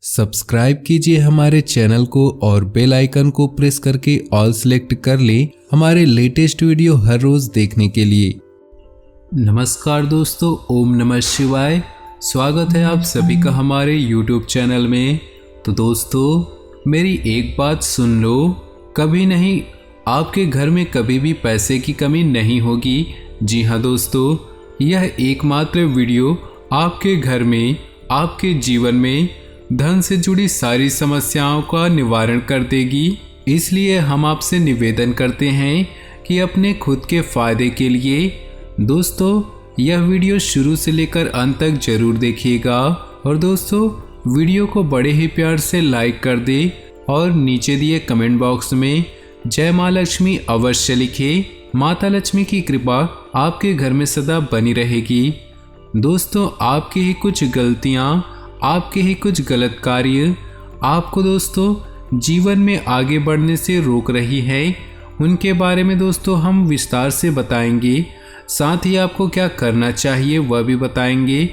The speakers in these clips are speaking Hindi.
सब्सक्राइब कीजिए हमारे चैनल को और बेल आइकन को प्रेस करके ऑल सेलेक्ट कर लें हमारे लेटेस्ट वीडियो हर रोज देखने के लिए। नमस्कार दोस्तों, ओम नमः शिवाय। स्वागत है आप सभी का हमारे YouTube चैनल में। तो दोस्तों, मेरी एक बात सुन लो, कभी नहीं आपके घर में कभी भी पैसे की कमी नहीं होगी। जी हाँ दोस्तों, यह एकमात्र वीडियो आपके घर में, आपके जीवन में धन से जुड़ी सारी समस्याओं का निवारण कर देगी। इसलिए हम आपसे निवेदन करते हैं कि अपने खुद के फायदे के लिए दोस्तों यह वीडियो शुरू से लेकर अंत तक जरूर देखिएगा। और दोस्तों, वीडियो को बड़े ही प्यार से लाइक कर दे और नीचे दिए कमेंट बॉक्स में जय माँ लक्ष्मी अवश्य लिखे। माता लक्ष्मी की कृपा आपके घर में सदा बनी रहेगी। दोस्तों, आपकी ही कुछ गलतियाँ, आपके ही कुछ गलत कार्य आपको दोस्तों जीवन में आगे बढ़ने से रोक रही है, उनके बारे में दोस्तों हम विस्तार से बताएंगे। साथ ही आपको क्या करना चाहिए वह भी बताएंगे,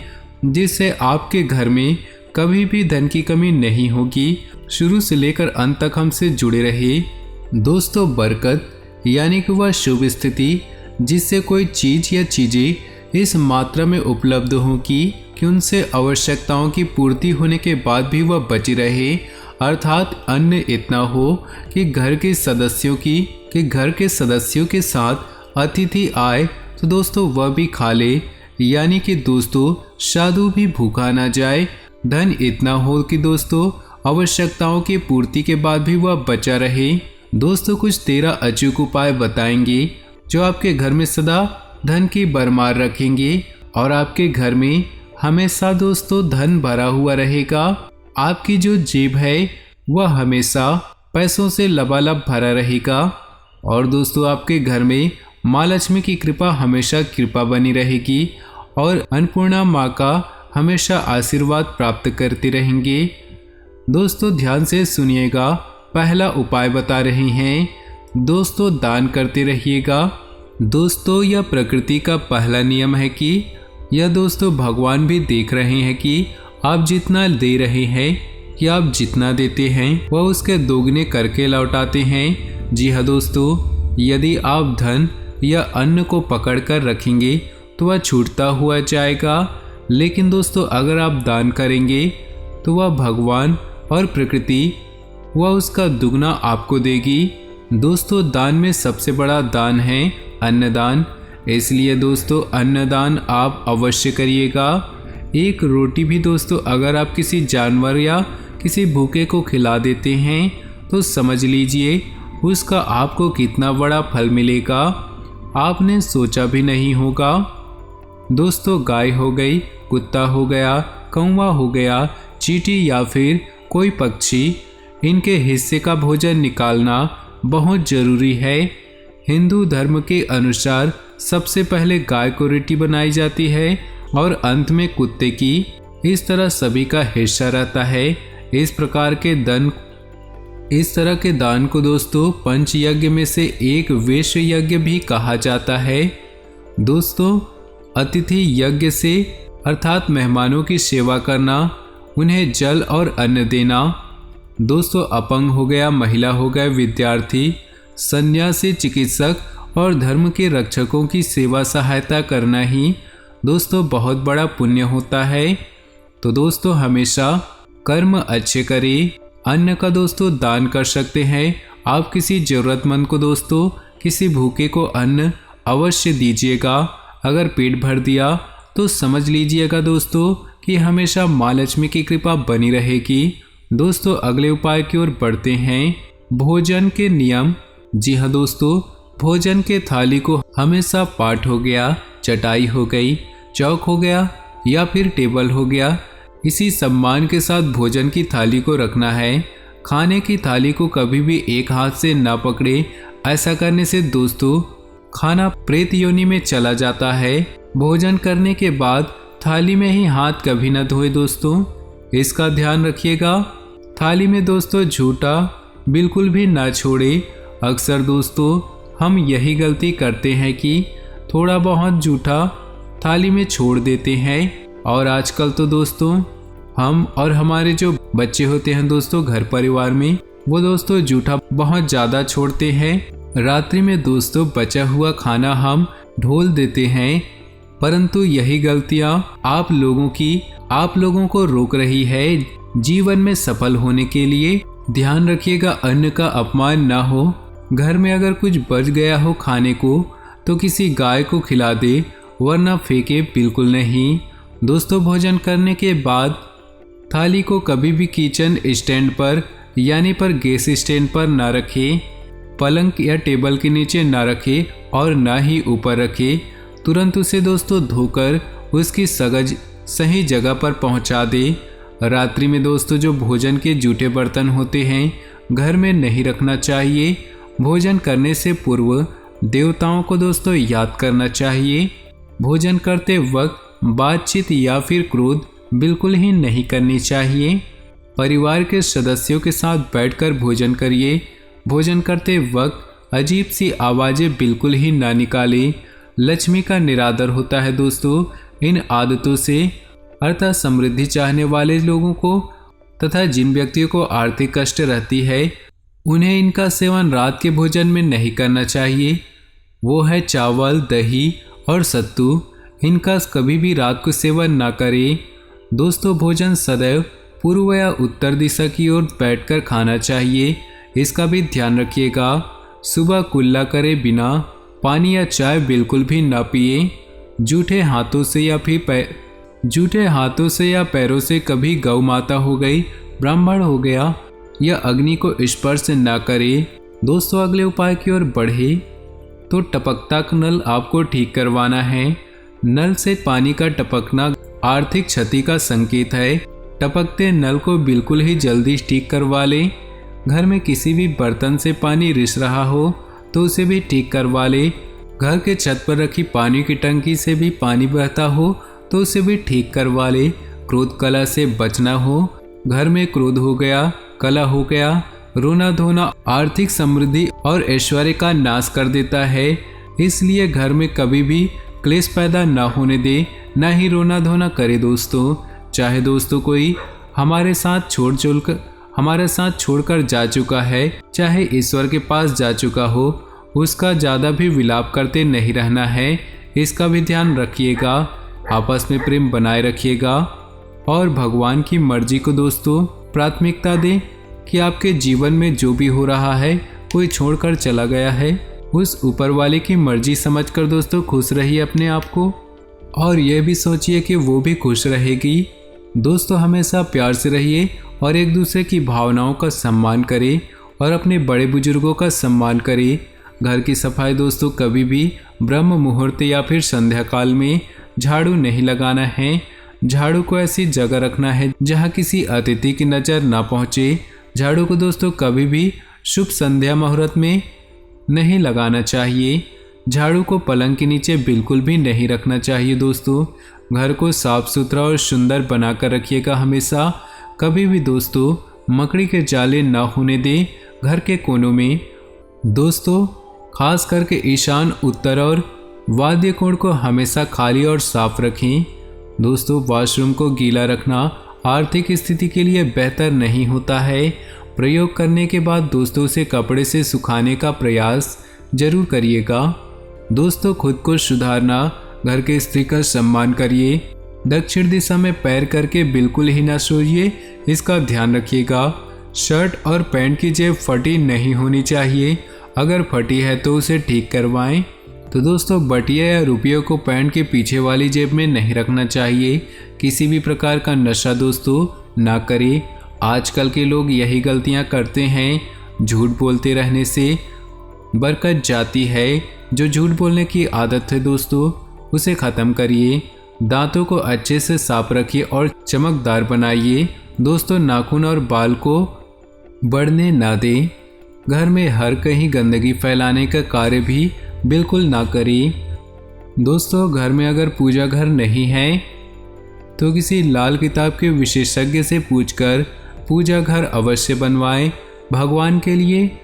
जिससे आपके घर में कभी भी धन की कमी नहीं होगी। शुरू से लेकर अंत तक हमसे जुड़े रहे। दोस्तों, बरकत यानी कि वह शुभ स्थिति जिससे कोई चीज़ या चीज़ें इस मात्रा में उपलब्ध हों कि उनसे आवश्यकताओं की पूर्ति होने के बाद भी वह बची रहे, अर्थात अन्न इतना हो कि घर के सदस्यों के साथ अतिथि आए तो दोस्तों वह भी खा ले, यानी कि दोस्तों साधु भी भूखा ना जाए। धन इतना हो कि दोस्तों आवश्यकताओं की पूर्ति के बाद भी वह बचा रहे। दोस्तों, कुछ 13 अचूक उपाय बताएंगे जो आपके घर में सदा धन की भरमार रखेंगे और आपके घर में हमेशा दोस्तों धन भरा हुआ रहेगा। आपकी जो जेब है वह हमेशा पैसों से लबालब भरा रहेगा। और दोस्तों, आपके घर में माँ लक्ष्मी की कृपा हमेशा कृपा बनी रहेगी और अन्नपूर्णा माँ का हमेशा आशीर्वाद प्राप्त करते रहेंगे। दोस्तों, ध्यान से सुनिएगा। पहला उपाय बता रहे हैं दोस्तों, दान करते रहिएगा। दोस्तों, यह प्रकृति का पहला नियम है कि यह दोस्तों भगवान भी देख रहे हैं कि आप जितना दे रहे हैं या आप जितना देते हैं वह उसके दोगुने करके लौटाते हैं। जी हाँ दोस्तों, यदि आप धन या अन्न को पकड़ कर रखेंगे तो वह छूटता हुआ जाएगा, लेकिन दोस्तों अगर आप दान करेंगे तो वह भगवान और प्रकृति वह उसका दुगना आपको देगी। दोस्तों, दान में सबसे बड़ा दान है अन्नदान, इसलिए दोस्तों अन्नदान आप अवश्य करिएगा। एक रोटी भी दोस्तों अगर आप किसी जानवर या किसी भूखे को खिला देते हैं तो समझ लीजिए उसका आपको कितना बड़ा फल मिलेगा, आपने सोचा भी नहीं होगा। दोस्तों, गाय हो गई, कुत्ता हो गया, कौवा हो गया, चींटी या फिर कोई पक्षी, इनके हिस्से का भोजन निकालना बहुत ज़रूरी है। हिंदू धर्म के अनुसार सबसे पहले गाय को रोटी बनाई जाती है और अंत में कुत्ते की। इस तरह सभी का हिस्सा रहता है। इस तरह के दान को दोस्तों पंच यज्ञ में से एक वैश्य यज्ञ भी कहा जाता है। दोस्तों, अतिथि यज्ञ से अर्थात मेहमानों की सेवा करना, उन्हें जल और अन्न देना। दोस्तों, अपंग हो गया, महिला हो गए, विद्यार्थी, सन्यासी, चिकित्सक और धर्म के रक्षकों की सेवा सहायता करना ही दोस्तों बहुत बड़ा पुण्य होता है। तो दोस्तों हमेशा कर्म अच्छे करें। अन्न का दोस्तों दान कर सकते हैं आप किसी ज़रूरतमंद को। दोस्तों, किसी भूखे को अन्न अवश्य दीजिएगा। अगर पेट भर दिया तो समझ लीजिएगा दोस्तों कि हमेशा माँ लक्ष्मी की कृपा बनी रहेगी। दोस्तों, अगले उपाय की ओर बढ़ते हैं। भोजन के नियम। जी हाँ दोस्तों, भोजन के थाली को हमेशा पाट हो गया, चटाई हो गई, चौक हो गया या फिर टेबल हो गया, इसी सम्मान के साथ भोजन की थाली को रखना है। खाने की थाली को कभी भी एक हाथ से ना पकड़े, ऐसा करने से दोस्तों खाना प्रेत योनि में चला जाता है। भोजन करने के बाद थाली में ही हाथ कभी ना धोए दोस्तों, इसका ध्यान रखिएगा। थाली में दोस्तों झूठा बिल्कुल भी ना छोड़े। अक्सर दोस्तों हम यही गलती करते हैं कि थोड़ा बहुत जूठा थाली में छोड़ देते हैं। और आजकल तो दोस्तों हम और हमारे जो बच्चे होते हैं दोस्तों घर परिवार में, वो दोस्तों जूठा बहुत ज़्यादा छोड़ते हैं। रात्रि में दोस्तों बचा हुआ खाना हम ढोल देते हैं, परंतु यही गलतियाँ आप लोगों को रोक रही है जीवन में सफल होने के लिए। ध्यान रखिएगा अन्न का अपमान ना हो। घर में अगर कुछ बच गया हो खाने को तो किसी गाय को खिला दे, वरना फेंके बिल्कुल नहीं। दोस्तों भोजन करने के बाद थाली को कभी भी किचन स्टैंड पर यानी पर गैस स्टैंड पर ना रखें, पलंग या टेबल के नीचे ना रखें और ना ही ऊपर रखें। तुरंत उसे दोस्तों धोकर उसकी सगज सही जगह पर पहुंचा दे। रात्रि में दोस्तों जो भोजन के जूठे बर्तन होते हैं घर में नहीं रखना चाहिए। भोजन करने से पूर्व देवताओं को दोस्तों याद करना चाहिए। भोजन करते वक्त बातचीत या फिर क्रोध बिल्कुल ही नहीं करनी चाहिए। परिवार के सदस्यों के साथ बैठकर भोजन करिए। भोजन करते वक्त अजीब सी आवाज़ें बिल्कुल ही ना निकालें। लक्ष्मी का निरादर होता है दोस्तों। इन आदतों से अर्थात समृद्धि चाहने वाले लोगों को तथा जिन व्यक्तियों को आर्थिक कष्ट रहती है उन्हें इनका सेवन रात के भोजन में नहीं करना चाहिए। वो है चावल, दही और सत्तू। इनका कभी भी रात को सेवन ना करें। दोस्तों भोजन सदैव पूर्व या उत्तर दिशा की ओर बैठकर खाना चाहिए, इसका भी ध्यान रखिएगा। सुबह कुल्ला करे बिना पानी या चाय बिल्कुल भी ना पिए। जूठे हाथों से या पैरों से कभी गौ माता हो गई, ब्राह्मण हो गया या अग्नि को स्पर्श ना करे। दोस्तों अगले उपाय की ओर बढ़े तो टपकता नल आपको ठीक करवाना है। नल से पानी का टपकना आर्थिक क्षति का संकेत है। टपकते नल को बिल्कुल ही जल्दी ठीक करवा लें। घर में किसी भी बर्तन से पानी रिस रहा हो तो उसे भी ठीक करवा लें। घर के छत पर रखी पानी की टंकी से भी पानी बहता हो तो उसे भी ठीक करवा ले। क्रोध कला से बचना हो। घर में क्रोध हो गया, कला हो गया, रोना धोना आर्थिक समृद्धि और ऐश्वर्य का नाश कर देता है। इसलिए घर में कभी भी क्लेश पैदा ना होने दे, ना ही रोना धोना करे दोस्तों। चाहे दोस्तों कोई हमारे साथ छोड़कर जा चुका है, चाहे ईश्वर के पास जा चुका हो, उसका ज़्यादा भी विलाप करते नहीं रहना है, इसका भी ध्यान रखिएगा। आपस में प्रेम बनाए रखिएगा और भगवान की मर्जी को दोस्तों प्राथमिकता दें कि आपके जीवन में जो भी हो रहा है, कोई छोड़कर चला गया है, उस ऊपर वाले की मर्जी समझकर दोस्तों खुश रहिए अपने आप को और यह भी सोचिए कि वो भी खुश रहेगी। दोस्तों हमेशा प्यार से रहिए और एक दूसरे की भावनाओं का सम्मान करें और अपने बड़े बुजुर्गों का सम्मान करें। घर की सफाई दोस्तों कभी भी ब्रह्म मुहूर्त या फिर संध्या काल में झाड़ू नहीं लगाना है। झाड़ू को ऐसी जगह रखना है जहां किसी अतिथि की नज़र ना पहुंचे। झाड़ू को दोस्तों कभी भी शुभ संध्या मुहूर्त में नहीं लगाना चाहिए। झाड़ू को पलंग के नीचे बिल्कुल भी नहीं रखना चाहिए दोस्तों। घर को साफ सुथरा और सुंदर बनाकर रखिएगा हमेशा। कभी भी दोस्तों मकड़ी के जाले ना होने दें घर के कोनों में। दोस्तों खास करके ईशान, उत्तर और वाद्य कोण को हमेशा खाली और साफ रखें। दोस्तों वॉशरूम को गीला रखना आर्थिक स्थिति के लिए बेहतर नहीं होता है। प्रयोग करने के बाद दोस्तों उसे कपड़े से सुखाने का प्रयास जरूर करिएगा। दोस्तों खुद को सुधारना, घर के स्त्री का सम्मान करिए। दक्षिण दिशा में पैर करके बिल्कुल ही ना सोइए, इसका ध्यान रखिएगा। शर्ट और पैंट की जेब फटी नहीं होनी चाहिए। अगर फटी है तो उसे ठीक करवाएं। तो दोस्तों बटिया या रुपयों को पैंट के पीछे वाली जेब में नहीं रखना चाहिए। किसी भी प्रकार का नशा दोस्तों ना करें। आजकल के लोग यही गलतियां करते हैं। झूठ बोलते रहने से बरकत जाती है। जो झूठ बोलने की आदत है दोस्तों उसे ख़त्म करिए। दांतों को अच्छे से साफ रखिए और चमकदार बनाइए। दोस्तों नाखून और बाल को बढ़ने ना दें। घर में हर कहीं गंदगी फैलाने का कार्य भी बिल्कुल ना करें। दोस्तों घर में अगर पूजा घर नहीं है तो किसी लाल किताब के विशेषज्ञ से पूछकर पूजा घर अवश्य बनवाएं। भगवान के लिए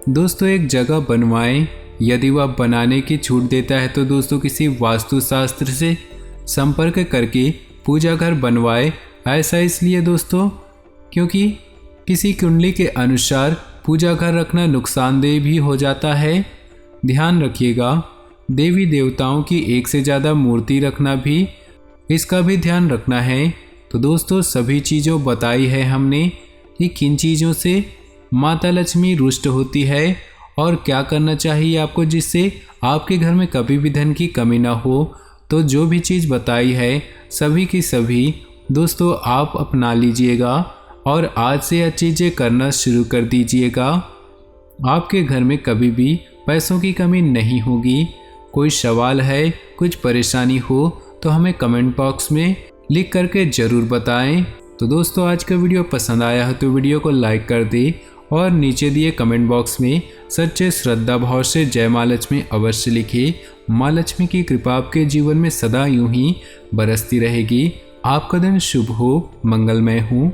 दोस्तों एक जगह बनवाएं। यदि वह बनाने की छूट देता है तो दोस्तों किसी वास्तुशास्त्र से संपर्क करके पूजा घर बनवाएं। ऐसा इसलिए दोस्तों क्योंकि किसी कुंडली के अनुसार पूजा घर रखना नुकसानदेह भी हो जाता है। ध्यान रखिएगा, देवी देवताओं की एक से ज़्यादा मूर्ति रखना भी, इसका भी ध्यान रखना है। तो दोस्तों सभी चीज़ों बताई है हमने कि किन चीज़ों से माता लक्ष्मी रुष्ट होती है और क्या करना चाहिए आपको जिससे आपके घर में कभी भी धन की कमी ना हो। तो जो भी चीज़ बताई है सभी की सभी दोस्तों आप अपना लीजिएगा और आज से यह चीज़ें करना शुरू कर दीजिएगा। आपके घर में कभी भी पैसों की कमी नहीं होगी। कोई सवाल है, कुछ परेशानी हो तो हमें कमेंट बॉक्स में लिख करके ज़रूर बताएं। तो दोस्तों आज का वीडियो पसंद आया है तो वीडियो को लाइक कर दें और नीचे दिए कमेंट बॉक्स में सच्चे श्रद्धा भाव से जय माँ लक्ष्मी अवश्य लिखिए। माँ लक्ष्मी की कृपा आपके जीवन में सदा यूं ही बरसती रहेगी। आपका दिन शुभ हो, मंगलमय हो।